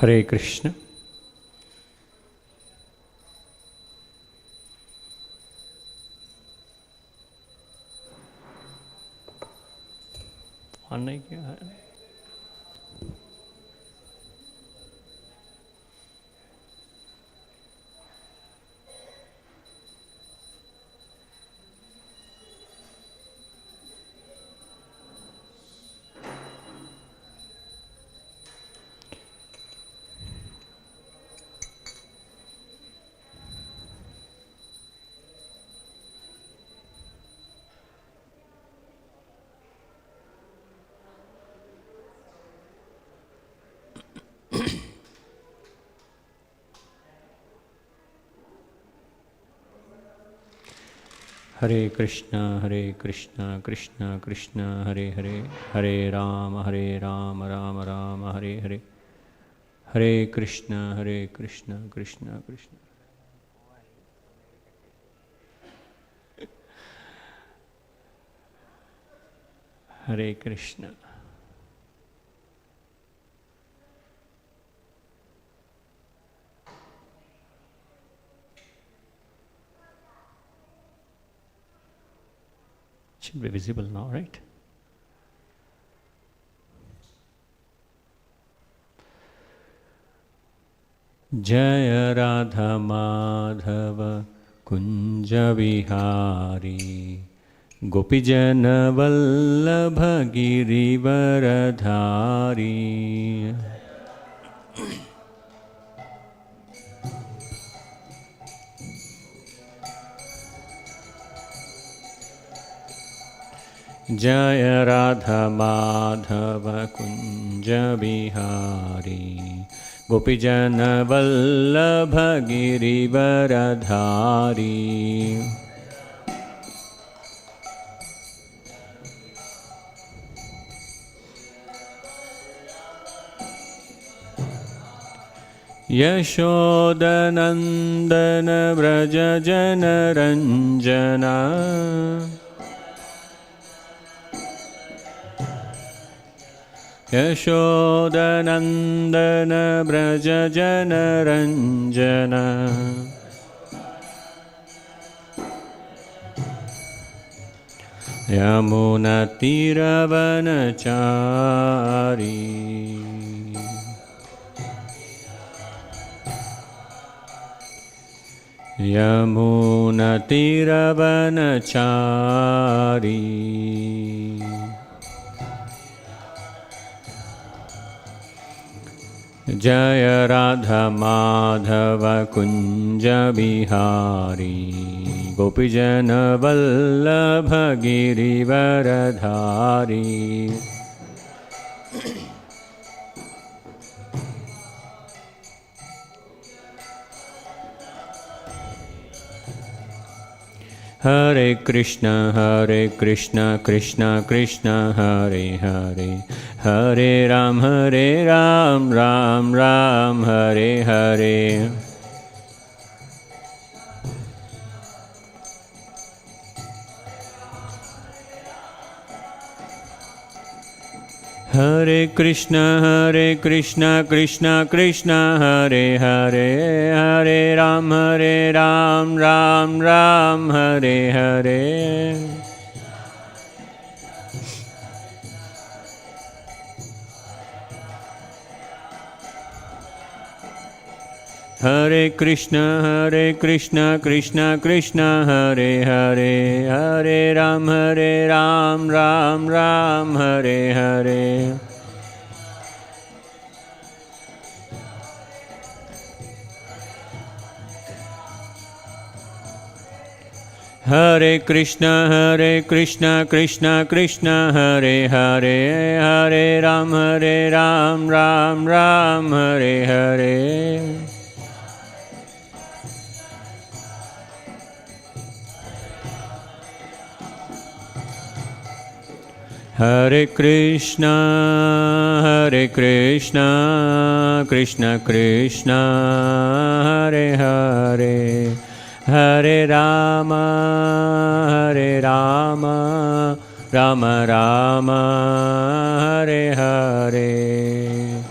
Hare Krishna. Hare Krishna, Krishna Krishna, Hare Hare, Hare Rama, Rama Rama, Hare Hare. Hare Krishna, Krishna Krishna. Hare Krishna. Should be visible now, right? Jaya Radha Madhava Kunja Vihari Gopijana Vallabha Girivaradhari. Jaya Radha Madhava Kunja Bihari Gopijana Vallabha Girivaradhari. Yashodanandana Vraja Jana Ranjana. Yashodanandana Vraja Jana Ranjana. Yamuna Tiravanachari. Yamuna Tiravanachari. Jaya Radha Madhava Kunja Bihari Gopijana Vallabha Girivaradhari. Hare Krishna, Krishna Krishna, Hare Hare, Hare Ram, Ram Ram, Hare Hare. Hare Krishna, Krishna Krishna, Hare Hare, Hare Ram, Ram Ram, Hare Hare. Hare Krishna, Krishna Krishna, Hare Hare, Hare Ram, Ram Ram, Hare Hare. Hare Krishna, Krishna, Hare Hare, Hare Ram, Ram Ram, Hare Hare. Hare Krishna, Krishna Krishna, Hare Hare, Hare Rama, Rama Rama, Hare Hare.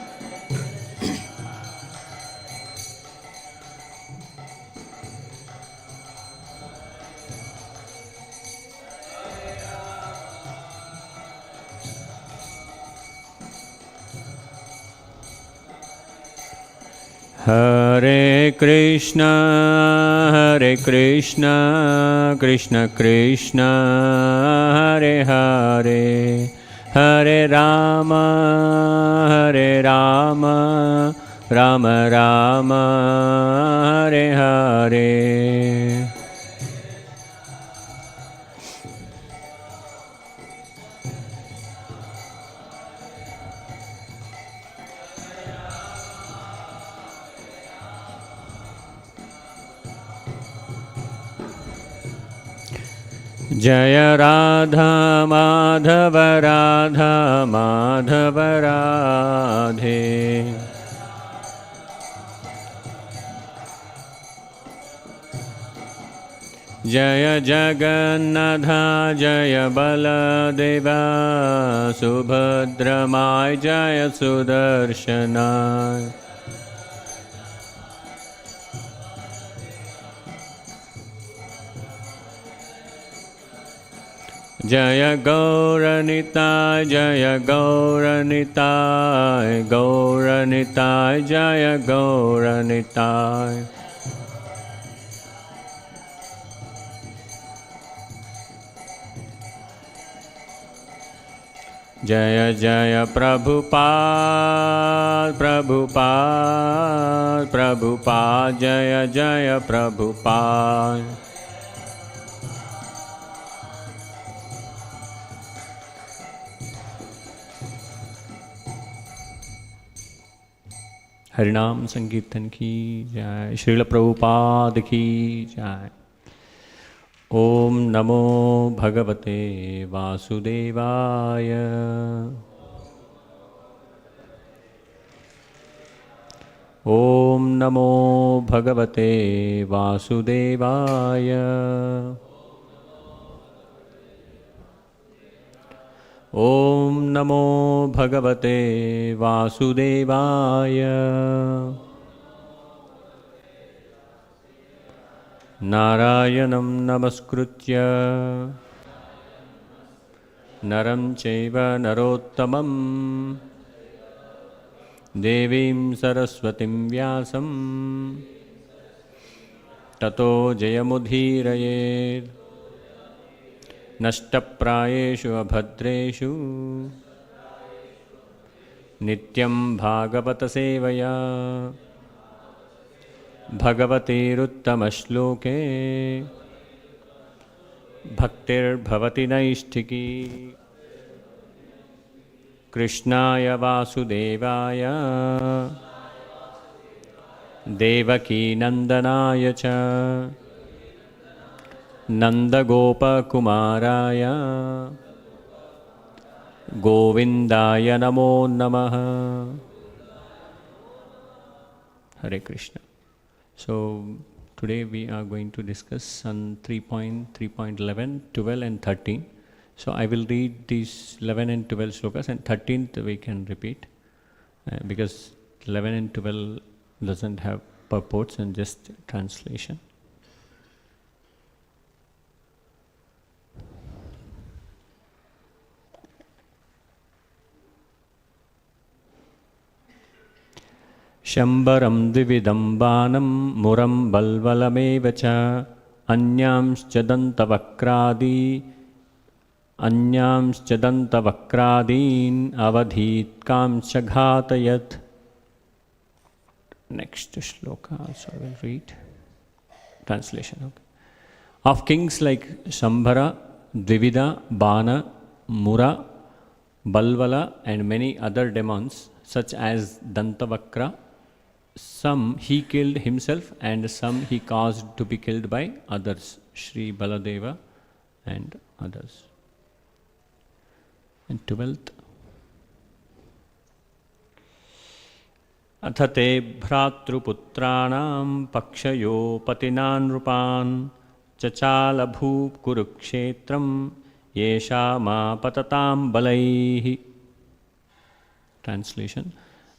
Hare Krishna, Krishna Krishna, Hare Hare, Hare Rama, Rama Rama, Hare Hare. Jaya Radha Madhava Radha Madhava Radhe. Jaya Jagannatha Jaya Baladeva Subhadramaya Jaya Sudarshana. Jaya Gauranitai, Jaya Gauranitai, Gauranitai, Jaya Gauranitai. Jaya Jaya Prabhupada, Prabhupada, Prabhupada, Jaya Jaya Prabhupada. हरिनाम संकीर्तन की जय, श्रील प्रभुपाद की जय। ओम नमो भगवते वासुदेवाय। ओम नमो भगवते वासुदेवाय। ओम नमो भगवते वासुदेवाय। नारायणं नमस्कृत्य नरं चैव नरोत्तमं देवीं सरस्वतीं व्यासं ततो जयमुदीरयेत्। नष्टप्रायेषु अभद्रेषु नित्यं भागवत सेवया भगवतेरुत्तमश्लोके भक्तिर्भवति नैष्ठिकी। कृष्णाय वासुदेवाय देवकीनन्दनाय च नन्दगोपकुमाराय गोविन्दाय नमो नमः। Hare Krishna. So today we are going to discuss on 3.11, 12 and 13. So I will read these 11 and 12 slokas, and 13th we can repeat because 11 and 12 doesn't have purports and just translation. शम्बरं द्विविधं बाणं मुरं बल्वलमेव च अन्यांश्च दन्तवक्रादीन् अवधीत्कांश्च घातयत्. Next shloka also I will read. Translation. Okay. Of kings like Shambhara, Dvivida, Bana, Mura, Balvala and many other demons such as Dantavakra, some he killed himself and some he caused to be killed by others, Sri Baladeva and others. And 12th. Athate bhratruputranam pakshayo patinan rupan chachala bhup kurukshetram yesha ma patatam balaihi. Translation.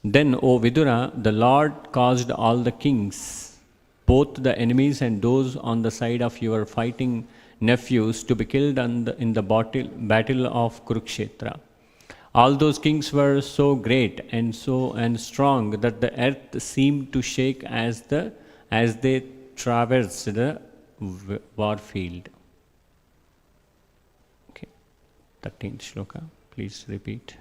Then, O Vidura, the Lord caused all the kings, both the enemies and those on the side of your fighting nephews, to be killed in the battle of Kurukshetra. All those kings were so great and strong that the earth seemed to shake as they traversed the war field. Okay, 13th shloka. Please repeat.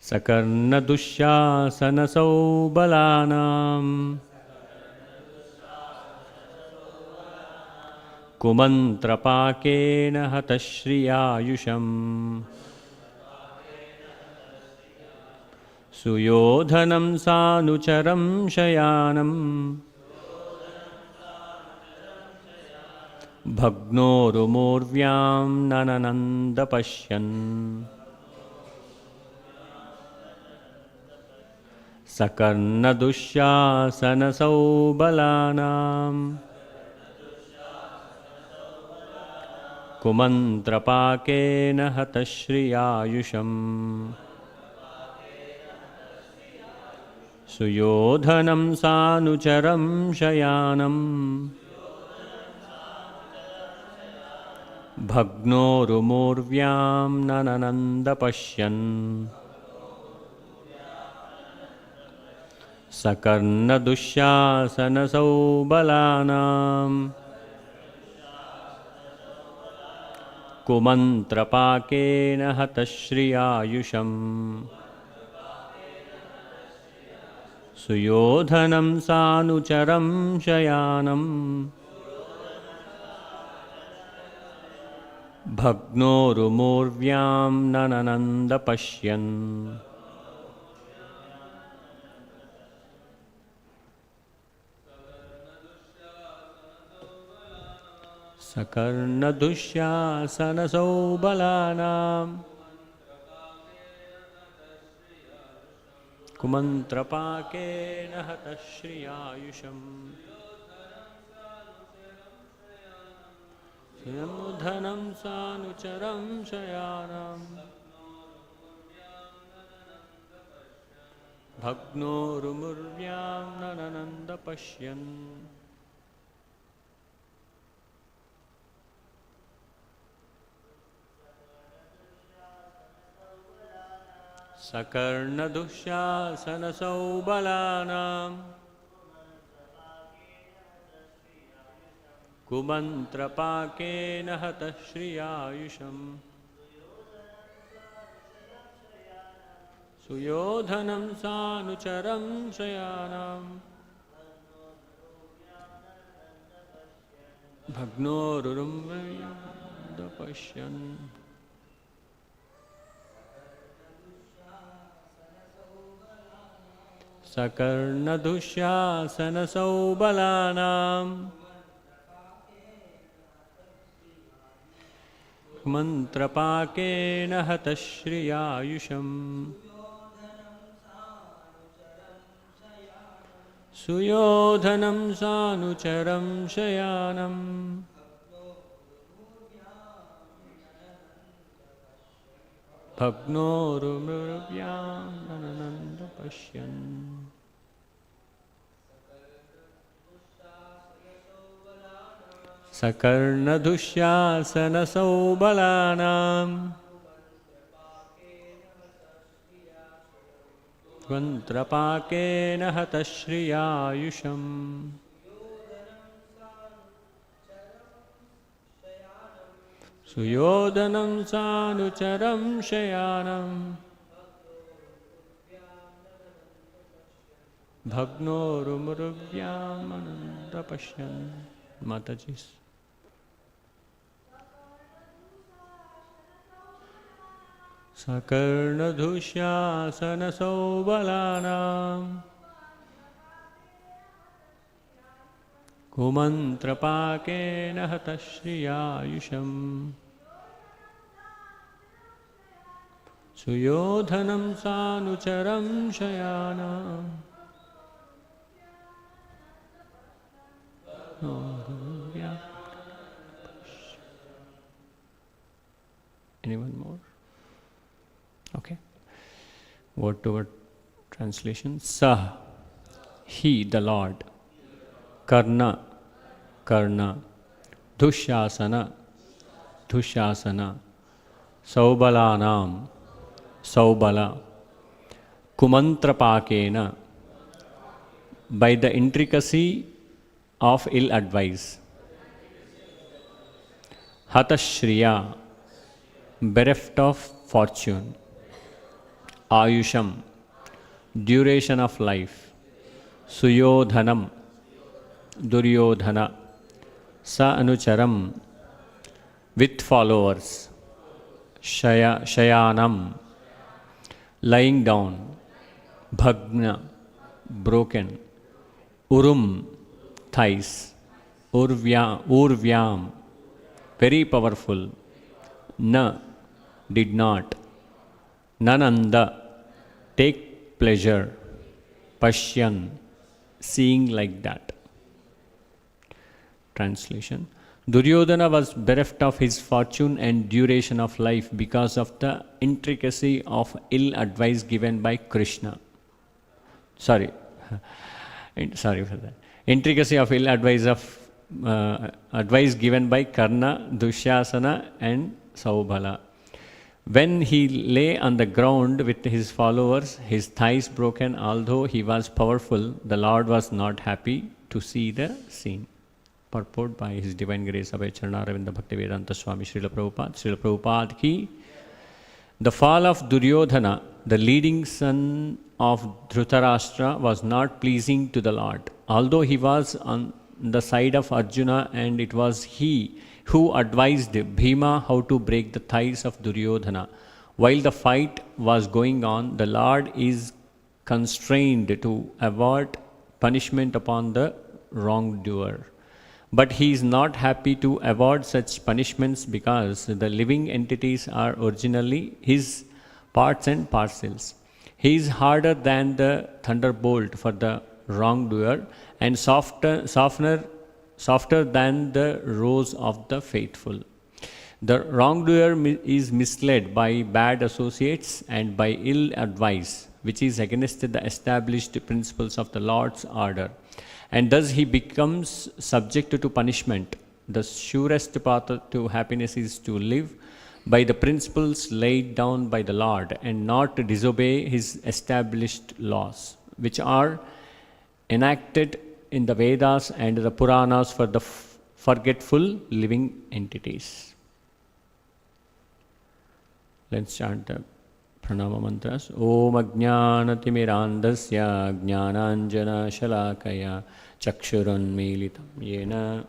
Sakarna dushyasana saubalanam kumantrapakena hatashriyayusham suyodhanam sanucharam shayanam bhagnorumurvyam nanananda pashyan sakarna dushyasana saubalanam kumantrapakena hatashriyayusham suyodhanam sanucharam shayanam bhagnorumurvyam nanananda pashyan sakarna dushyasana saubalanam kumantrapakena hatashriyayusham suyodhanam sanucharam shayanam bhagnorumurvyam nanananda pashyan sakarna dushyasana saubalanam kumantrapakena hatashriyayusham suyodhanam sanucharam shayanam bhagnorumurvyam nanananda pashyan sakarna dushyasana saubalanam kumantrapakena hatashriyayusham suyodhanam sanucharam shayanam bhagnorumurvyam pashyan sakarna dushyasana saubalanam kumantrapakena hatashriyayusham suyodhanam sanucharam shayanam bhagnorumurvyam nanananda pashyan sakarna dushyasana saubalanam kumantrapakena hatashriyayusham suyodhanam sanucharam shayanam bhagnorumurvyam nanananda pashyan Matajis. Sakarna dushyasana saubalanam kumantrapakena hatashriyayusham suyodhanam sanucharam shayanam Anyone more? Okay. Word to word translation. Sah, he, the Lord. Karna, Karna, Dushasana, Saubalanam, Saubala, Kumantrapakena, by the intricacy of ill advice. Hatashriya, bereft of fortune. Ayusham, duration of life. Suyodhanam, Duryodhana. Sa anucharam, with followers. Shayanam, lying down. Bhagna, broken. Urum, thighs. Urvyam, very powerful. Na, did not. Nananda, take pleasure. Pashyan, seeing like that. Translation. Duryodhana was bereft of his fortune and duration of life because of the intricacy of ill advice given by Krishna. Sorry for that. Intricacy of ill advice advice given by Karna, Dushasana and Saubala. When he lay on the ground with his followers, his thighs broken, although he was powerful, the Lord was not happy to see the scene. Purport by His Divine Grace Abhay Charnaravinda Bhaktivedanta Swami Srila Prabhupada ki. The fall of Duryodhana, the leading son of Dhritarashtra, was not pleasing to the Lord. Although he was on the side of Arjuna and it was he who advised Bhima how to break the thighs of Duryodhana. While the fight was going on, the Lord is constrained to avert punishment upon the wrongdoer. But he is not happy to avoid such punishments because the living entities are originally his parts and parcels. He is harder than the thunderbolt for the wrongdoer and softer than the rose of the faithful. The wrongdoer is misled by bad associates and by ill advice, which is against the established principles of the Lord's order. And thus he becomes subject to punishment. The surest path to happiness is to live by the principles laid down by the Lord and not to disobey his established laws, which are enacted in the Vedas and the Puranas for the forgetful living entities. Let's chant the Pranama mantras. Om Ajnanatimirandasya Jnananjana Shalakaya Chakshurunmilitam Yena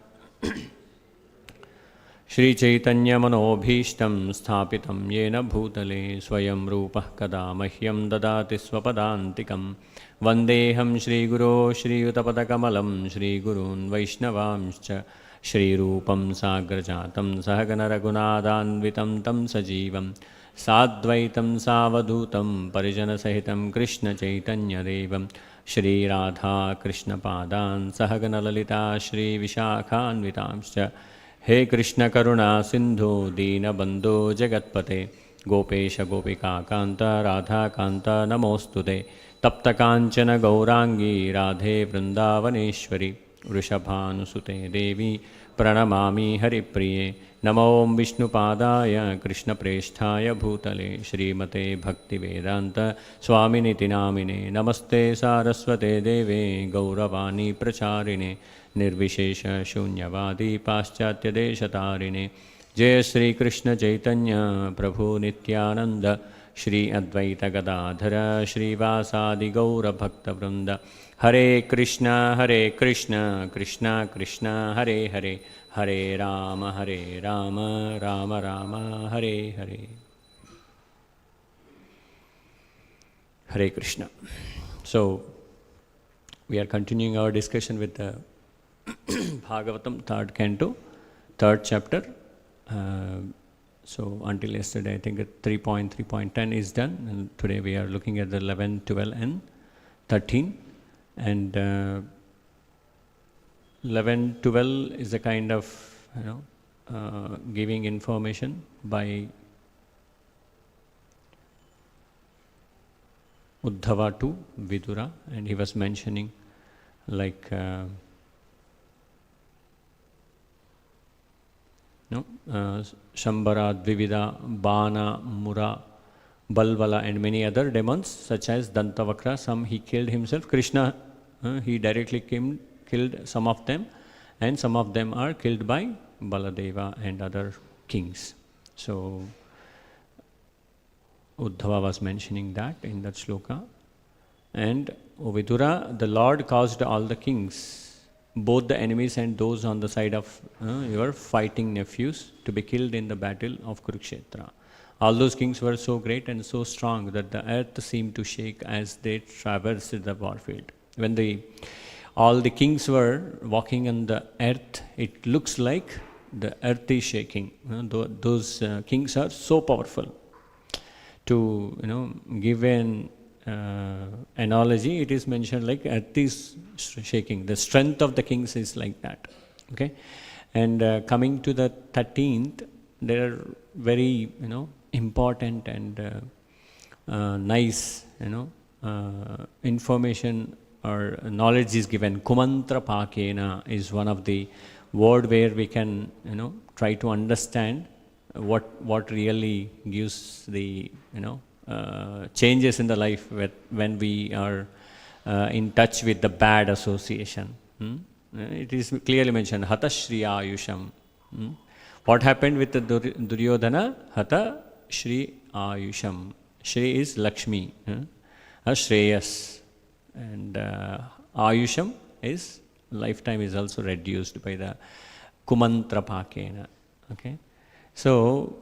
Shri Chaitanya Manobhishtam Sthapitam Yena Bhutale Swayam Rupah Kada Mahyam Dadati Swapadantikam Vandeham Shri Guru Shri Utapadakamalam Shri Gurun Vaishnavamscha Shri Rupam Sagrajatam Sahagana Raghunadhanvitam Tam Sajivam Sadvaitam Savadutam Parijana Sahitam Krishna Chaitanya Devam Shri Radha Krishna Padan Sahagana Lalita Shri Vishakhanvitamscha He Krishna Karuna Sindhu Dina Bandhu Jagatpate Gopesha Gopika Kanta Radha Kanta Namostude Tapta Kanchana Gaurangi Radhe Vrindavaneshwari Vrishabhanusute Devi Pranamami Haripriye Namo Vishnupadaya Krishna Presthaya Bhutale Śrīmate Bhaktivedanta Swaminiti Namine Namaste Saraswate Deve Gauravani Pracharine Nirvishesha Shunyavadi Paschatya Deshatarine Jai Sri Krishna Chaitanya Prabhu Nityananda Shri Advaita Gadadhara Shri Vasadi Gaura Bhakta Vrinda Hare Krishna Krishna Krishna Hare Hare Hare Rama Rama Rama Hare Hare. Hare Krishna. So, we are continuing our discussion with the Bhagavatam, 3rd canto, 3rd chapter. So, until yesterday, I think 3.3.10 is done. And today we are looking at the 11, 12 and 13. And 11, 12 is a kind of, giving information by Uddhava to Vidura, and he was mentioning like Shambhara, Dvivida, Bana, Mura, Balvala and many other demons such as Dantavakra. Some he killed himself. Krishna, he directly killed some of them, and some of them are killed by Baladeva and other kings. So Uddhava was mentioning that in that shloka. And O Vidura, the Lord caused all the kings, both the enemies and those on the side of your fighting nephews, to be killed in the battle of Kurukshetra. All those kings were so great and so strong that the earth seemed to shake as they traversed the warfield. When all the kings were walking on the earth, it looks like the earth is shaking. Those kings are so powerful. To give an analogy, it is mentioned like earth is shaking. The strength of the kings is like that. Okay, and coming to the 13th, there are very important and nice information or knowledge is given. Kumantra Pakena is one of the word where we can try to understand what really gives the changes in the life when we are in touch with the bad association. It is clearly mentioned, Hata Shri Ayusham. What happened with the Duryodhana? Hata Shri Ayusham. Shri is Lakshmi, Shreyas, and Ayusham is lifetime is also reduced by the Kumantra Pakena. Okay, so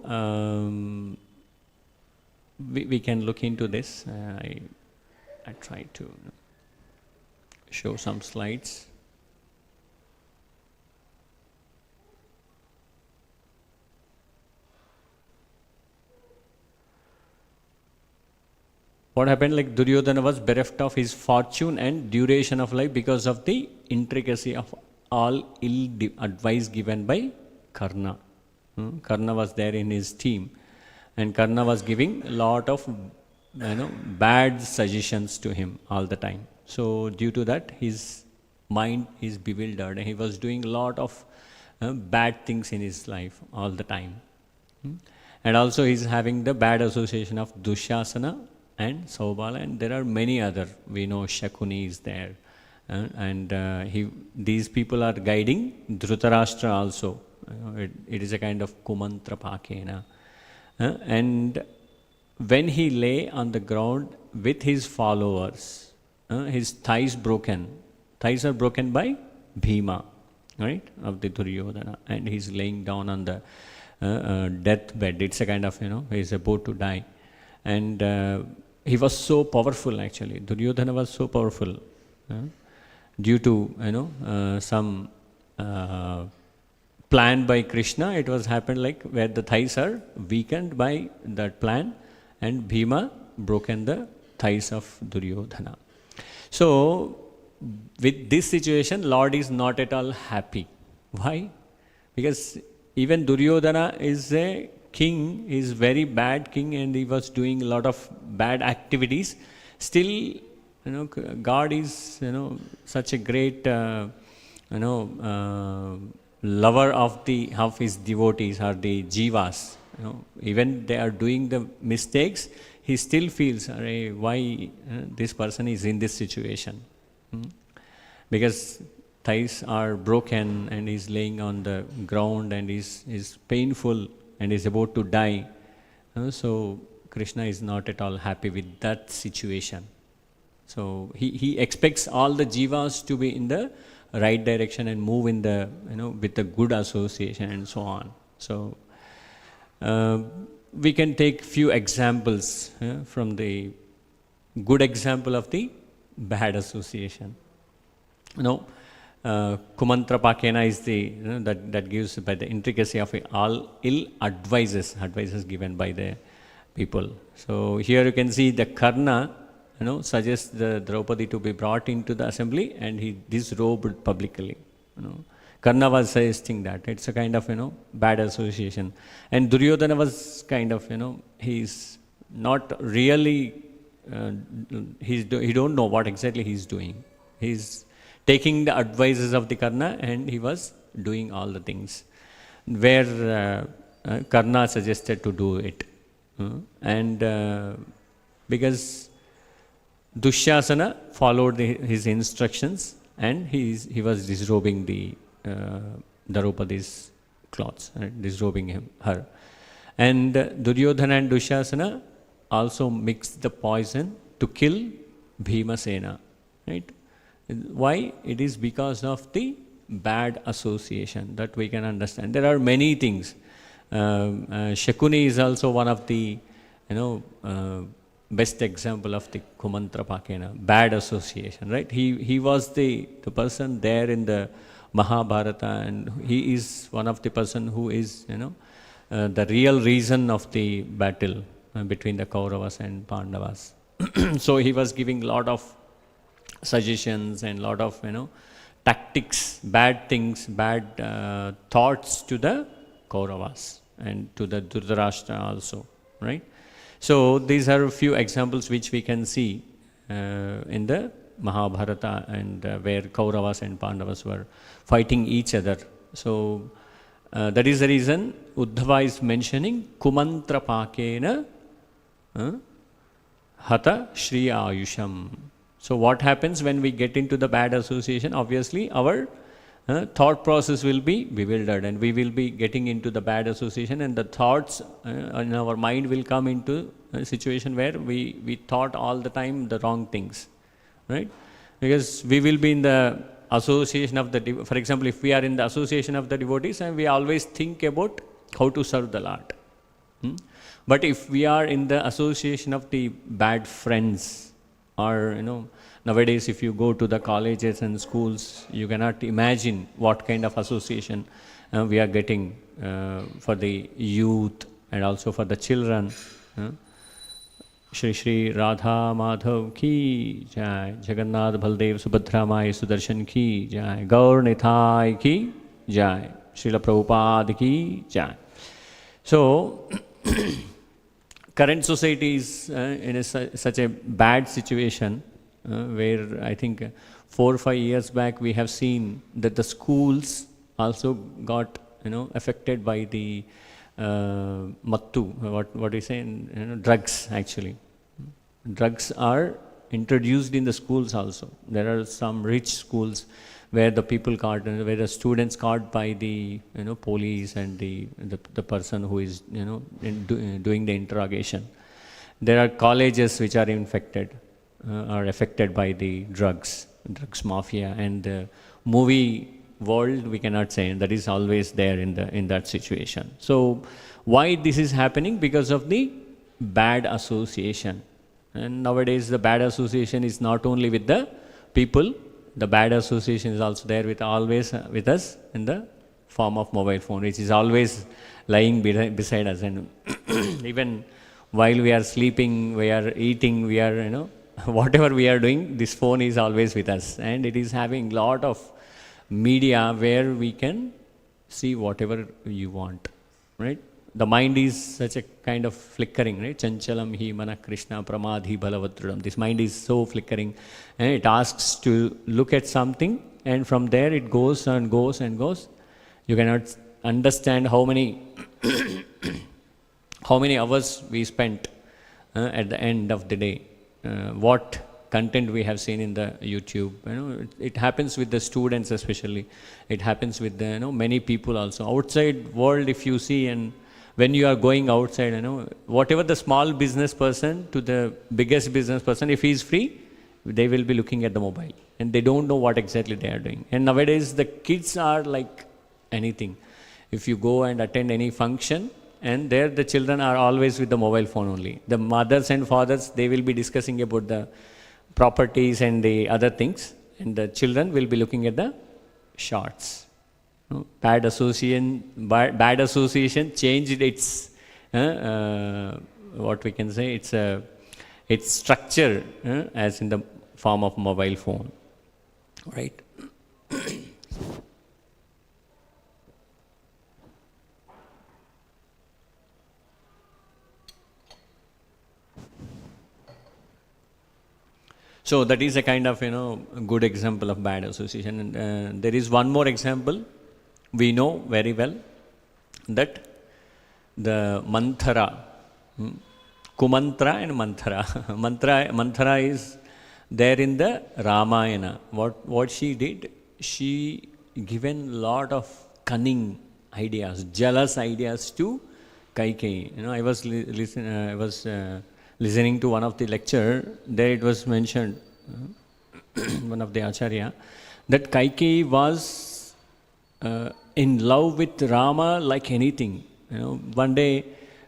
we can look into this. I try to show some slides. What happened? Like Duryodhana was bereft of his fortune and duration of life because of the intricacy of all ill advice given by Karna. Karna was there in his team, and Karna was giving a lot of bad suggestions to him all the time. So due to that, his mind is bewildered, and he was doing a lot of bad things in his life all the time. And also he's having the bad association of Dushasana and Saubala, and there are many other. We know Shakuni is there, and these people are guiding Dhritarashtra also. It is a kind of Kumantra Pakena. And when he lay on the ground with his followers, his thighs broken. Thighs are broken by Bhima, right, of the Duryodhana, and he's laying down on the deathbed. It's a kind of, he's about to die. And he was so powerful actually. Duryodhana was so powerful due to, some plan by Krishna. It was happened like where the thighs are weakened by that plan, and Bhima broken the thighs of Duryodhana. So with this situation, Lord is not at all happy. Why? Because even Duryodhana is a king, is very bad king, and he was doing a lot of bad activities. Still, God is, such a great, lover of his devotees or the jivas. Even they are doing the mistakes, he still feels, why this person is in this situation? Because thighs are broken and he's laying on the ground and is painful and is about to die. So Krishna is not at all happy with that situation. So he expects all the jivas to be in the right direction and move in the, with a good association and so on. So we can take few examples from the good example of the bad association. Kumantra Pakena is the that gives by the intricacy of all ill advices given by the people. So here you can see the Karna suggests the Draupadi to be brought into the assembly, and he disrobed publicly. Karna was suggesting that. It's a kind of bad association. And Duryodhana was kind of he's not really he don't know what exactly he's doing. He's taking the advices of the Karna and he was doing all the things. where Karna suggested to do it. And because Dushyasana followed his instructions, and he was disrobing the Draupadi's clothes, disrobing her. And Duryodhana and Dushyasana also mixed the poison to kill Bhimasena. Right? Why? It is because of the bad association that we can understand. There are many things. Shakuni is also one of the best example of the Kumantra Pakena, bad association, right? He was the person there in the Mahabharata, and he is one of the person who is, the real reason of the battle between the Kauravas and Pandavas. So he was giving a lot of suggestions and lot of, tactics, bad things, bad thoughts to the Kauravas and to the Dhritarashtra also, right? So these are a few examples which we can see in the Mahabharata, and where Kauravas and Pandavas were fighting each other. So that is the reason Uddhava is mentioning Kumantra Pakena Hata Shri Ayusham. So what happens when we get into the bad association? Obviously our thought process will be bewildered, and we will be getting into the bad association, and the thoughts in our mind will come into a situation where we thought all the time the wrong things, right? Because we will be in the association of the, for example, if we are in the association of the devotees, and we always think about how to serve the Lord. But if we are in the association of the bad friends, or nowadays if you go to the colleges and schools, you cannot imagine what kind of association we are getting for the youth and also for the children. Shri Shri Radha Madhav ki jai, Jagannath Baldev Subhadra Mai Sudarshan ki jai, Gaur Nithai ki jai, Srila Prabhupada ki jai. So current society is in such a bad situation where I think 4 or 5 years back we have seen that the schools also got affected by the mattu, what do you say, drugs actually. Drugs are introduced in the schools also. There are some rich schools where the people caught, where the students caught by the police and the person who is doing the interrogation. There are colleges which are infected, are affected by the drugs mafia, and the movie world we cannot say, that is always there in that situation. So why this is happening? Because of the bad association. And nowadays the bad association is not only with the people, the bad association is also there always with us in the form of mobile phone, which is always lying beside us. And even while we are sleeping, we are eating, we are, whatever we are doing, this phone is always with us. And it is having lot of media where we can see whatever you want, right? The mind is such a kind of flickering, right? Chanchalam hi mana Krishna pramadhi balavadrudam. This mind is so flickering, and it asks to look at something, and from there it goes and goes and goes. You cannot understand how many hours we spent at the end of the day. What content we have seen in the YouTube. It happens with the students especially. It happens with the many people also. Outside world, if you see, and when you are going outside, whatever the small business person to the biggest business person, if he is free, they will be looking at the mobile, and they don't know what exactly they are doing. And nowadays the kids are like anything. If you go and attend any function, and there the children are always with the mobile phone only. The mothers and fathers, they will be discussing about the properties and the other things, and the children will be looking at the shorts. Bad association changed its what we can say, its structure as in the form of mobile phone, right? So that is a kind of good example of bad association. And there is one more example we know very well. that the manthara, kumantra and manthara. manthara is there in the Ramayana. What she did, she given lot of cunning ideas, jealous ideas to Kaikeyi. I was listening to one of the lecture. There it was mentioned, one of the acharya, that Kaikeyi was in love with Rama like anything. One day,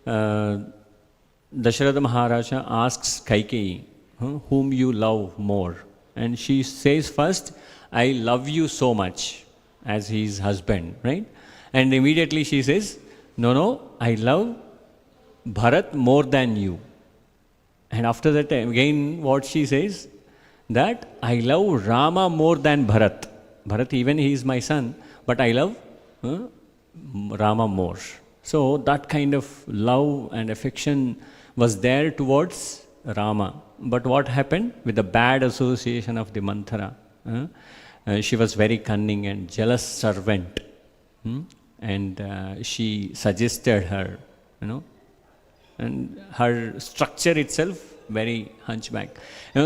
Dasharatha Maharaja asks Kaikeyi, whom you love more? And she says first, I love you so much, as his husband, right? And immediately she says, no, I love Bharat more than you. And after that, again, what she says, that I love Rama more than Bharat. Bharat, even he is my son, but I love Rama more. So that kind of love and affection was there towards Rama. But what happened with the bad association of the Manthara? She was very cunning and jealous servant. And she suggested her, and her structure itself very hunchback.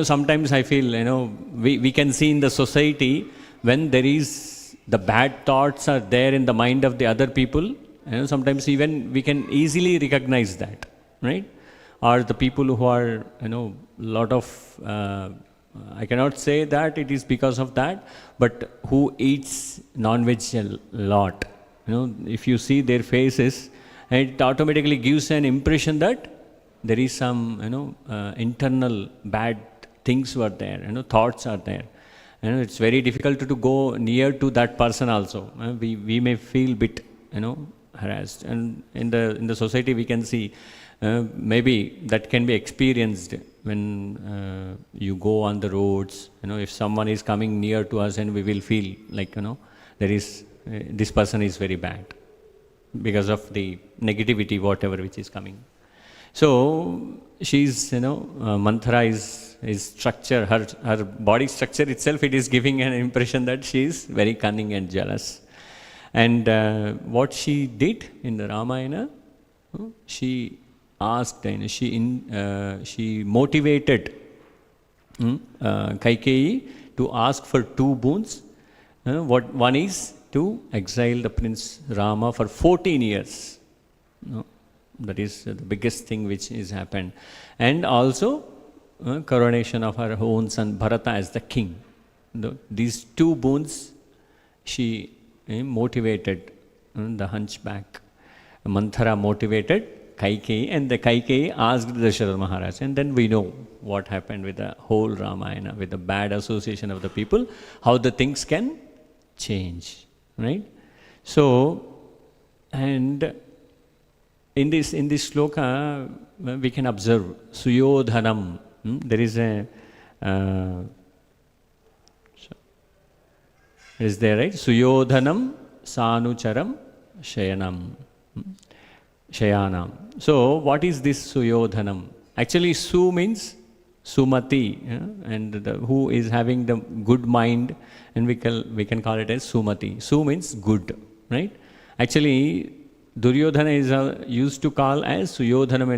Sometimes I feel, we can see in the society when there is the bad thoughts are there in the mind of the other people, sometimes even we can easily recognize that, right? Or the people who are, lot of, I cannot say that it is because of that, but who eats non-veg a lot. If you see their faces, it automatically gives an impression that there is some, internal bad things were there, thoughts are there. It's very difficult to go near to that person also. We may feel bit, harassed. And in the society we can see, maybe that can be experienced when you go on the roads. If someone is coming near to us, and we will feel like, there is, this person is very bad because of the negativity, whatever which is coming. So she's, Manthara is structure, her body structure itself, it is giving an impression that she is very cunning and jealous. And what she did in the Ramayana, she asked, she motivated Kaikeyi to ask for two boons. One is to exile the Prince Rama for 14 years. That is the biggest thing which has happened. And also coronation of her own son Bharata as the king. These two boons she motivated, the hunchback. Manthara motivated Kaikeyi, and the Kaikeyi asked Dasharatha Maharaj. And then we know what happened with the whole Ramayana, with the bad association of the people, how the things can change, right? So, and in this shloka, we can observe Suyodhanam. There is a, is there, right? Suyodhanam Sanucharam Shayanam. Shayanam. So, what is this Suyodhanam? Actually, Su means Sumati, and who is having the good mind, and we can call it as Sumati. Su means good, right? Actually, Duryodhana is used to call as Suyodhanam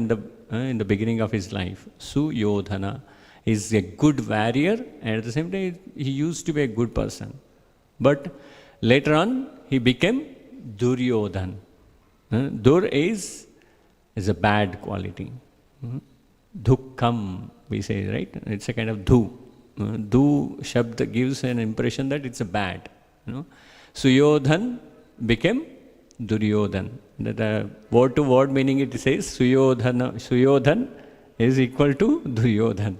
in the beginning of his life. Suyodhana is a good warrior, and at the same time, he used to be a good person. But later on, he became Duryodhan. Dur is a bad quality. Dukkam, we say, right? It's a kind of dhu. Du shabd gives an impression that it's a bad. Suyodhan became Duryodhan. The word to word meaning it says Suyodhan is equal to Duryodhan.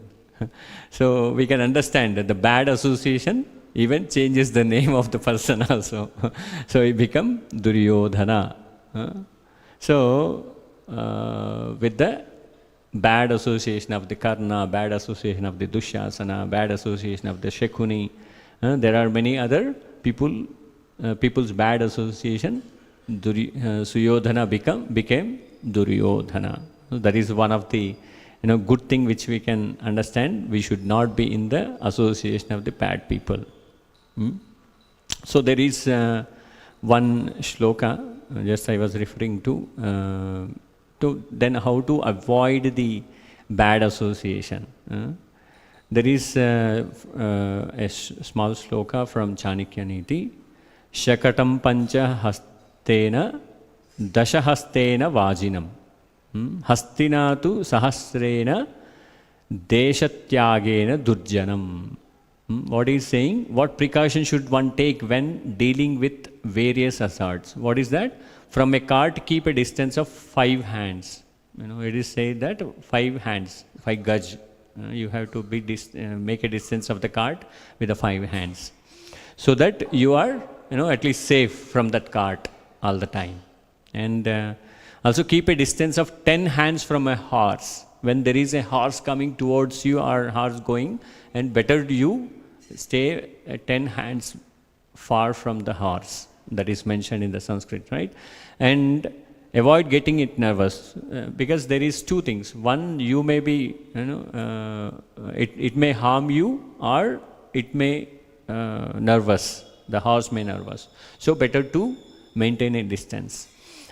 So we can understand that the bad association even changes the name of the person also. So he become Duryodhana. So with the bad association of the Karna, bad association of the Dushyasana, bad association of the Shekuni, there are many other people's bad association. Suyodhana became Duryodhana. So that is one of the good thing which we can understand. We should not be in the association of the bad people. So there is one shloka just I was referring to then how to avoid the bad association. There is a small sloka from Chanakya Niti. Shakatam pancha hastena dasha hastena vajinam. Hastina tu sahasrena deshatyagena durjanam. What is saying? What precaution should one take when dealing with various hazards? What is that? From a cart, keep a distance of 5 hands. It is said that 5 hands, 5 gaj. You have to make a distance of the cart with the 5 hands, so that you are, at least safe from that cart all the time. And also keep a distance of 10 hands from a horse. When there is a horse coming towards you or horse going, and better you stay 10 hands far from the horse. That is mentioned in the Sanskrit, right? And avoid getting it nervous, because there is 2 things. One, you may be, it may harm you, or it may nervous. The horse may nervous. So better to maintain a distance.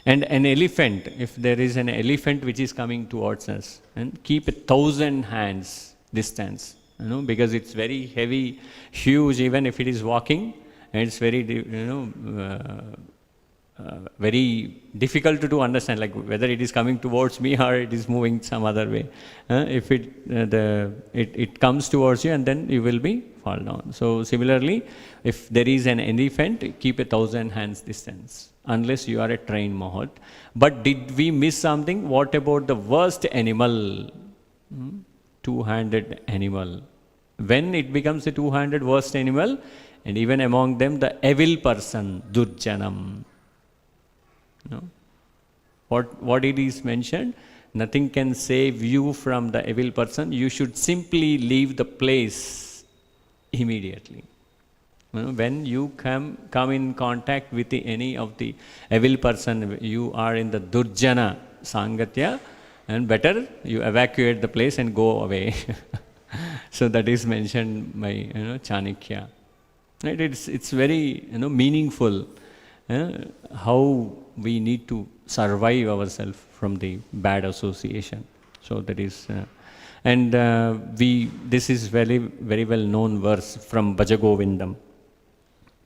And an elephant, if there is an elephant which is coming towards us, and keep 1,000 hands distance, because it's very heavy, huge, even if it is walking, and it's very, very difficult to understand, like whether it is coming towards me or it is moving some other way. If it comes towards you, and then you will be fall down. So similarly, if there is an elephant, keep 1,000 hands distance, unless you are a trained Mahot. But did we miss something? What about the worst animal? 2-handed animal. When it becomes a 2-handed worst animal, and even among them the evil person, Durjanam. What it is mentioned? Nothing can save you from the evil person. You should simply leave the place immediately. When you come in contact with any of the evil person, you are in the Durjana Sangatya, and better you evacuate the place and go away. So that is mentioned by Chanakya. Right? It's very meaningful how we need to survive ourselves from the bad association. So that is, this is very very well known verse from Bhajagovindam.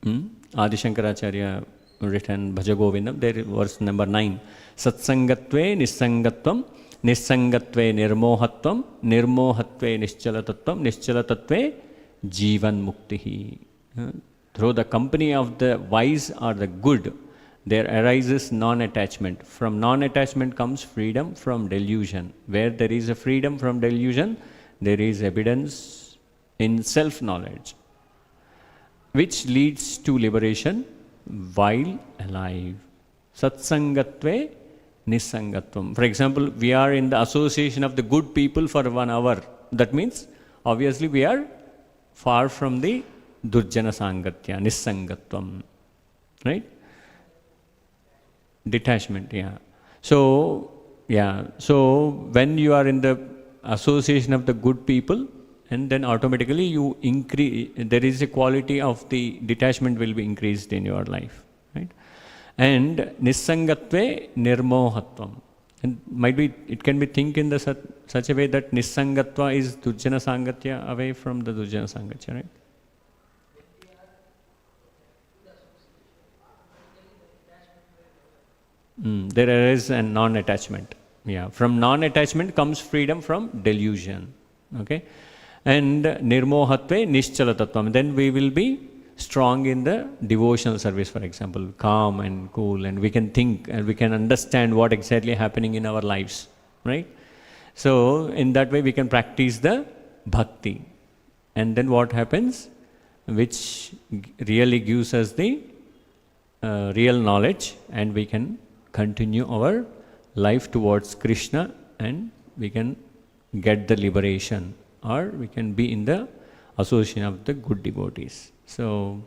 Adi Shankaracharya written Bhajagovindam. There is verse number 9. Satsangatve nissangatvam, nissangatve nirmohatvam, nirmohatve nischalatatvam, nischalatatve jivan muktihi. Through the company of the wise or the good, there arises non-attachment. From non-attachment comes freedom from delusion. Where there is a freedom from delusion, there is evidence in self-knowledge, which leads to liberation while alive. Satsangatve nissangatvam. For example, we are in the association of the good people for 1 hour. That means, obviously, we are far from the Durjana Sangatya, nissangatvam. Right? Detachment, yeah. So when you are in the association of the good people, and then automatically you increase, there is a quality of the detachment will be increased in your life, right? And nissangatve nirmohatvam. And might be, it can be think in the such a way that nissangatva is Durjana Sangatya, away from the Durjana Sangatya, right? There is a non-attachment. Yeah, from non-attachment comes freedom from delusion. Okay, and nirmohatve nischalatatvam. Then we will be strong in the devotional service, for example, calm and cool, and we can think and we can understand what exactly happening in our lives, right? So in that way we can practice the bhakti, and then what happens, which really gives us the real knowledge, and we can continue our life towards Krishna, and we can get the liberation, or we can be in the association of the good devotees. So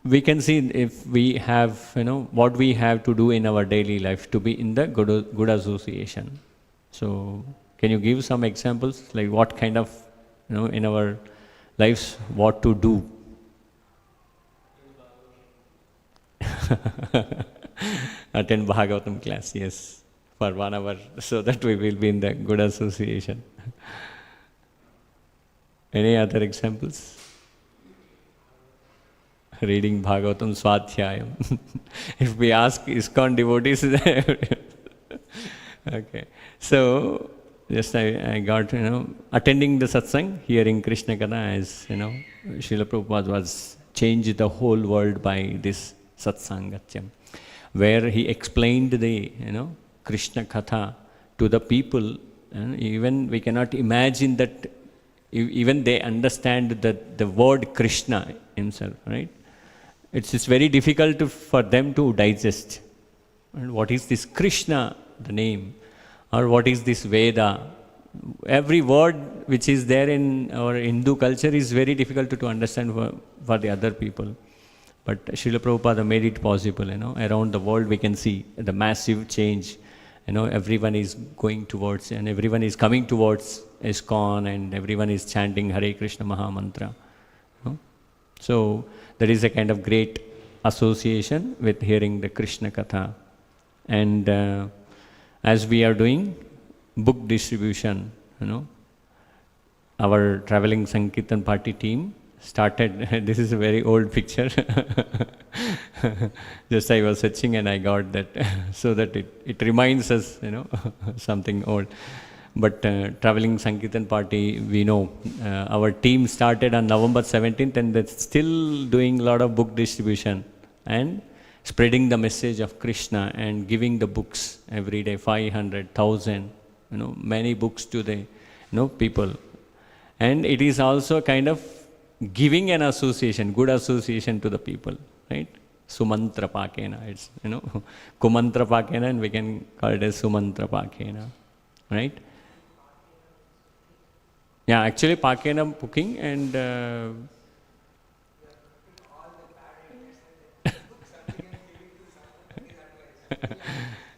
we can see if we have, what we have to do in our daily life to be in the good association. So can you give some examples, like what kind of, in our lives, what to do? Attend Bhagavatam class, yes, for 1 hour, so that we will be in the good association. Any other examples? Reading Bhagavatam Swadhyayam. If we ask ISKCON devotees, okay. So, just I got, attending the satsang, hearing Krishna Katha, as, Srila Prabhupada was changed the whole world by this satsangatyam, where he explained the, Krishna Katha to the people, and even we cannot imagine that even they understand the word Krishna himself, right? It's very difficult for them to digest. And what is this Krishna, the name? Or what is this Veda? Every word which is there in our Hindu culture is very difficult to understand for the other people. But Srila Prabhupada made it possible, around the world we can see the massive change. Everyone is going towards, and everyone is coming towards ISKCON, and everyone is chanting Hare Krishna Maha Mantra. So there is a kind of great association with hearing the Krishna Katha. And as we are doing book distribution, our traveling Sankirtan party team started, this is a very old picture, just I was searching and I got that, so that it reminds us, something old. But traveling Sankirtan party, we know, our team started on November 17th and they're still doing a lot of book distribution and spreading the message of Krishna and giving the books every day, 500,000, many books to the people. And it is also kind of giving an association, good association to the people, right? Sumantra Pakena, it's, Kumantra Pakena, and we can call it as Sumantra Pakena, right? Yeah, actually Pakena booking and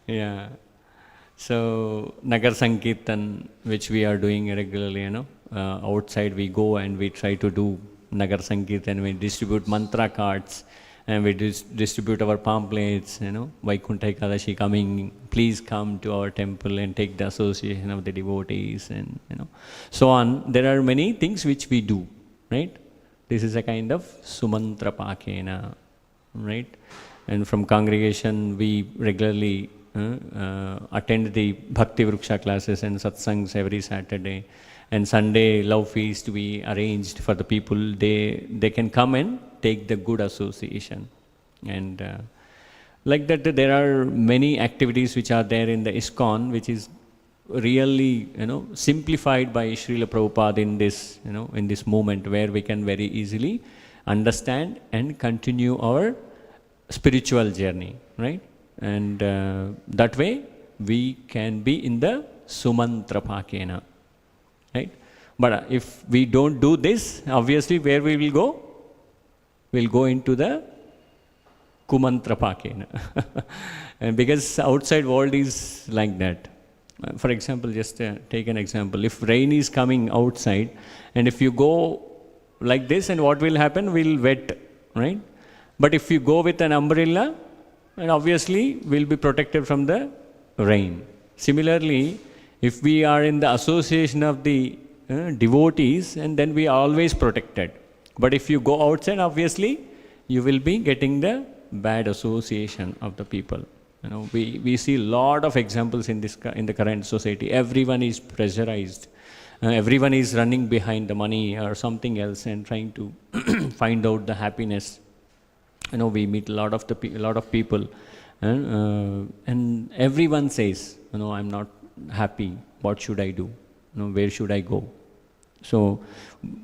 yeah. So Nagar Sankirtan, which we are doing regularly, outside we go and we try to do Nagar Sankirtan, we distribute mantra cards and we distribute our pamphlets, Vaikuntha Ekadashi coming, please come to our temple and take the association of the devotees, and so on. There are many things which we do, right? This is a kind of Sumantra Pakena, right? And from congregation we regularly attend the Bhakti Vriksha classes and satsangs every Saturday. And Sunday love feast we arranged for the people. They can come and take the good association. And like that, there are many activities which are there in the ISKCON, which is really, simplified by Srila Prabhupada in this, in this moment, where we can very easily understand and continue our spiritual journey, right? And that way we can be in the Sumantra Pakena, right? But if we don't do this, obviously where we will go? We'll go into the Kumantra Pakena. And because outside world is like that. For example, just take an example. If rain is coming outside, and if you go like this, and what will happen? We'll wet, right? But if you go with an umbrella, and obviously we'll be protected from the rain. Similarly, if we are in the association of the devotees, and then we are always protected. But if you go outside, obviously you will be getting the bad association of the people. We see a lot of examples in the current society. Everyone is pressurized. Everyone is running behind the money or something else and trying to find out the happiness. We meet a lot of people, and everyone says, I'm not happy. What should I do? Where should I go? So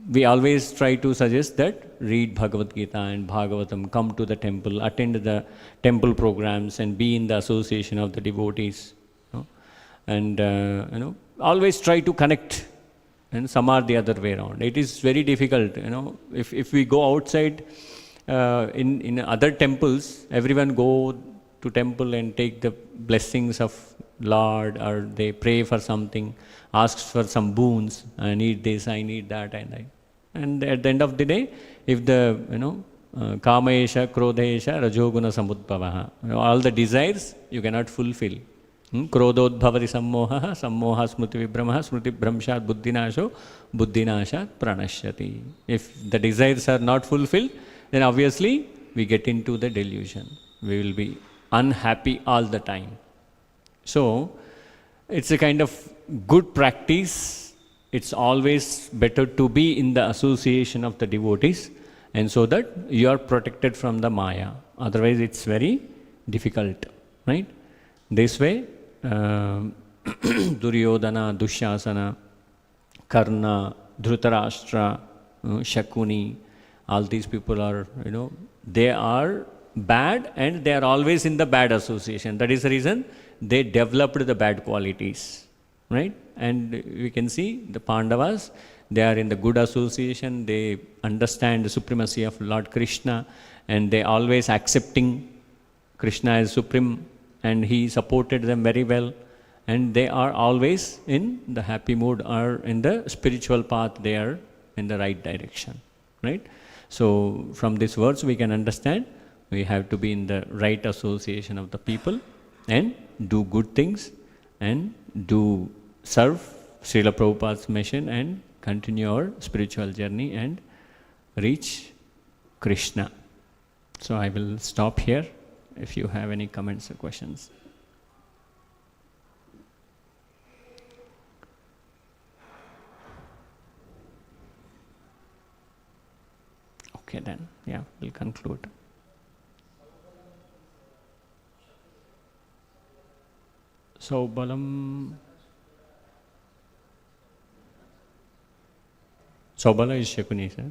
we always try to suggest that read Bhagavad Gita and Bhagavatam, come to the temple, attend the temple programs, and be in the association of the devotees. And always try to connect, and some are the other way around. It is very difficult. If we go outside. In other temples, everyone go to temple and take the blessings of Lord, or they pray for something, asks for some boons. I need this, I need that, and at the end of the day, if the Kamesha, Krodesha, Rajoguna Samudbhavaha. All the desires you cannot fulfill. Krododbhavati sammoha, sammoha smriti vibhramaha, smriti bhramshat buddhinasho, buddhinashat pranashyati. If the desires are not fulfilled, then obviously we get into the delusion. We will be unhappy all the time. So, it's a kind of good practice. It's always better to be in the association of the devotees, and so that you are protected from the Maya. Otherwise, it's very difficult, right? This way, Duryodhana, Dushasana, Karna, Dhritarashtra, Shakuni, all these people are, they are bad and they are always in the bad association. That is the reason they developed the bad qualities, right? And we can see the Pandavas, they are in the good association, they understand the supremacy of Lord Krishna, and they always accepting Krishna as supreme, and he supported them very well, and they are always in the happy mood or in the spiritual path, they are in the right direction, right? So from these words we can understand we have to be in the right association of the people and do good things and do serve Srila Prabhupada's mission and continue our spiritual journey and reach Krishna. So I will stop here if you have any comments or questions. Okay then, yeah, we'll conclude. Saubalam. Saubala is Shakuni, sir.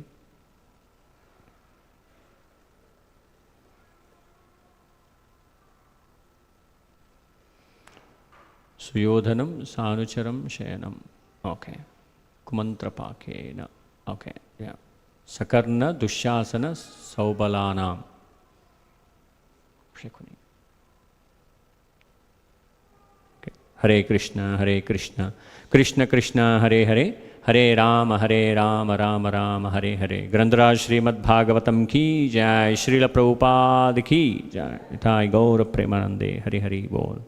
Suyodhanam Sanucharam Shayanam. Okay. Kumantrapakena. Okay, yeah. Sakarna Dushasana Saubalanam. Shakuni. Okay. Hare Krishna, Krishna Krishna, Hare Hare, Hare Rama, Rama Rama, Hare Hare. Grantaraj Śrīmad-Bhāgavatam ki jai, Srila Prabhupada ki jai. Ithai Gaura Premanande, Hare Hare Bol.